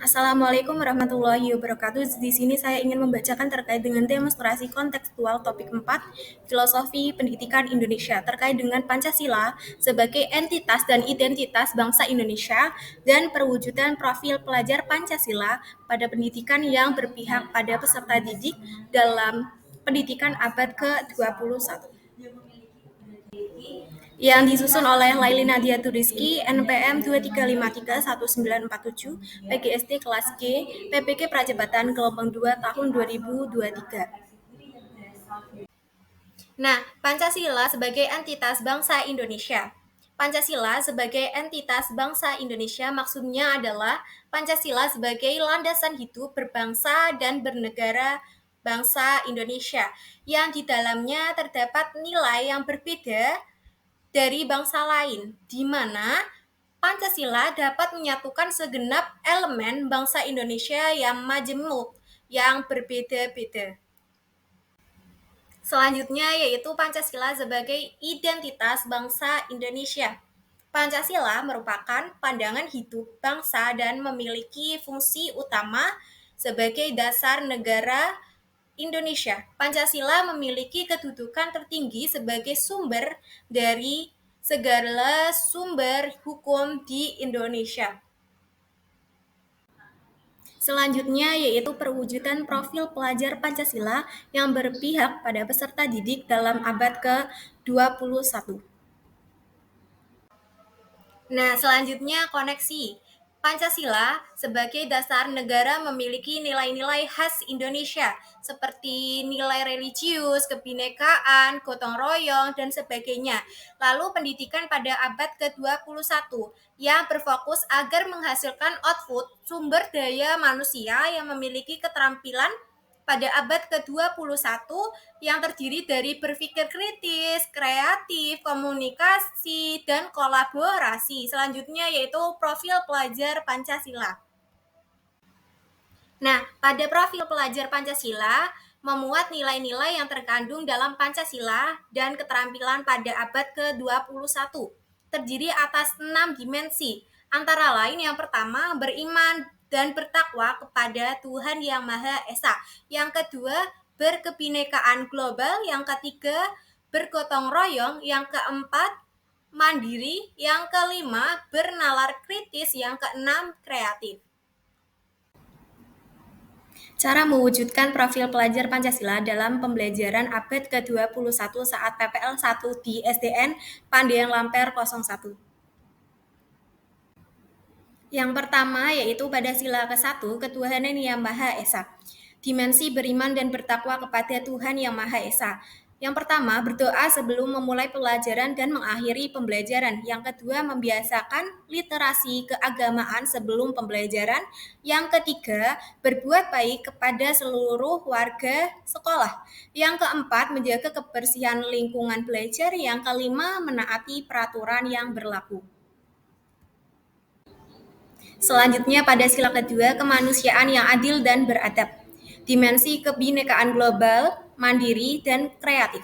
Assalamualaikum warahmatullahi wabarakatuh. Di sini saya ingin membacakan terkait dengan demonstrasi kontekstual topik 4, Filosofi Pendidikan Indonesia, terkait dengan Pancasila sebagai entitas dan identitas bangsa Indonesia dan perwujudan profil pelajar Pancasila pada pendidikan yang berpihak pada peserta didik dalam pendidikan abad ke-21, yang disusun oleh Laili Nadia Turiski, NPM 2353197, PGSD kelas G, PPG Prajabatan gelombang 2 tahun 2023. Nah, Pancasila sebagai entitas bangsa Indonesia. Pancasila sebagai entitas bangsa Indonesia maksudnya adalah Pancasila sebagai landasan hidup berbangsa dan bernegara bangsa Indonesia, yang di dalamnya terdapat nilai yang berbeda dari bangsa lain, di mana Pancasila dapat menyatukan segenap elemen bangsa Indonesia yang majemuk, yang berbeda-beda. Selanjutnya yaitu Pancasila sebagai identitas bangsa Indonesia. Pancasila merupakan pandangan hidup bangsa dan memiliki fungsi utama sebagai dasar negara Indonesia. Pancasila memiliki kedudukan tertinggi sebagai sumber dari segala sumber hukum di Indonesia. Selanjutnya yaitu perwujudan profil pelajar Pancasila yang berpihak pada peserta didik dalam abad ke-21. Nah, selanjutnya koneksi. Pancasila sebagai dasar negara memiliki nilai-nilai khas Indonesia seperti nilai religius, kebinekaan, gotong royong, dan sebagainya. Lalu pendidikan pada abad ke-21 yang berfokus agar menghasilkan output sumber daya manusia yang memiliki keterampilan pada abad ke-21 yang terdiri dari berpikir kritis, kreatif, komunikasi, dan kolaborasi. Selanjutnya yaitu profil pelajar Pancasila. Nah, pada profil pelajar Pancasila memuat nilai-nilai yang terkandung dalam Pancasila dan keterampilan pada abad ke-21. Terdiri atas 6 dimensi, antara lain yang pertama beriman dan bertakwa kepada Tuhan Yang Maha Esa. Yang kedua, berkebinekaan global. Yang ketiga, bergotong royong. Yang keempat, mandiri. Yang kelima, bernalar kritis. Yang keenam, kreatif. Cara mewujudkan profil pelajar Pancasila dalam pembelajaran abad ke-21 saat PPL 1 di SDN Pandian Lamper 01. Yang pertama yaitu pada sila ke-1, Ketuhanan Yang Maha Esa. Dimensi beriman dan bertakwa kepada Tuhan Yang Maha Esa. Yang pertama, berdoa sebelum memulai pelajaran dan mengakhiri pembelajaran. Yang kedua, membiasakan literasi keagamaan sebelum pembelajaran. Yang ketiga, berbuat baik kepada seluruh warga sekolah. Yang keempat, menjaga kebersihan lingkungan belajar. Yang kelima, menaati peraturan yang berlaku. Selanjutnya pada sila kedua, kemanusiaan yang adil dan beradab. Dimensi kebinekaan global, mandiri, dan kreatif.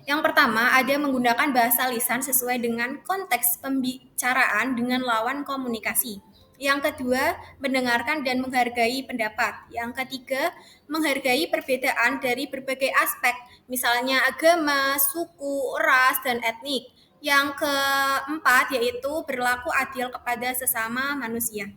Yang pertama, ada menggunakan bahasa lisan sesuai dengan konteks pembicaraan dengan lawan komunikasi. Yang kedua, mendengarkan dan menghargai pendapat. Yang ketiga, menghargai perbedaan dari berbagai aspek, misalnya agama, suku, ras, dan etnik. Yang keempat, yaitu berlaku adil kepada sesama manusia.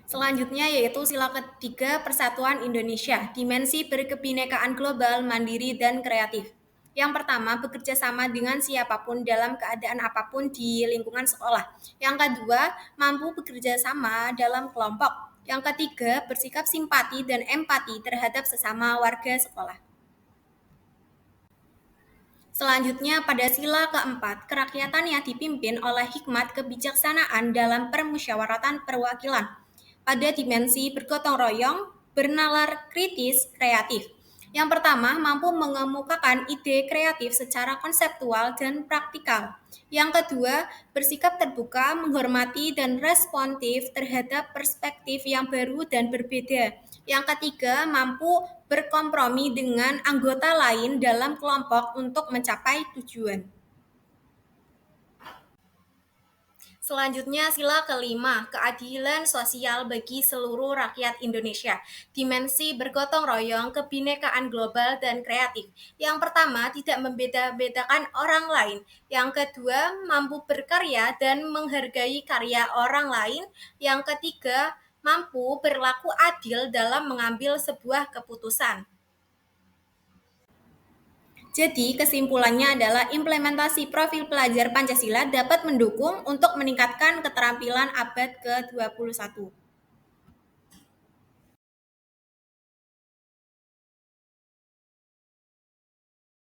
Selanjutnya yaitu sila ketiga Persatuan Indonesia, dimensi berkebinekaan global, mandiri, dan kreatif. Yang pertama, bekerja sama dengan siapapun dalam keadaan apapun di lingkungan sekolah. Yang kedua, mampu bekerja sama dalam kelompok. Yang ketiga, bersikap simpati dan empati terhadap sesama warga sekolah. Selanjutnya pada sila keempat, kerakyatan yang dipimpin oleh hikmat kebijaksanaan dalam permusyawaratan perwakilan. Pada dimensi bergotong royong, bernalar kritis, kreatif. Yang pertama, mampu mengemukakan ide kreatif secara konseptual dan praktikal. Yang kedua, bersikap terbuka, menghormati, dan responsif terhadap perspektif yang baru dan berbeda. Yang ketiga, mampu berkompromi dengan anggota lain dalam kelompok untuk mencapai tujuan. Selanjutnya, sila kelima, keadilan sosial bagi seluruh rakyat Indonesia. Dimensi bergotong royong, kebinekaan global, dan kreatif. Yang pertama, tidak membeda-bedakan orang lain. Yang kedua, mampu berkarya dan menghargai karya orang lain. Yang ketiga, mampu berlaku adil dalam mengambil sebuah keputusan. Jadi, kesimpulannya adalah implementasi profil pelajar Pancasila dapat mendukung untuk meningkatkan keterampilan abad ke-21.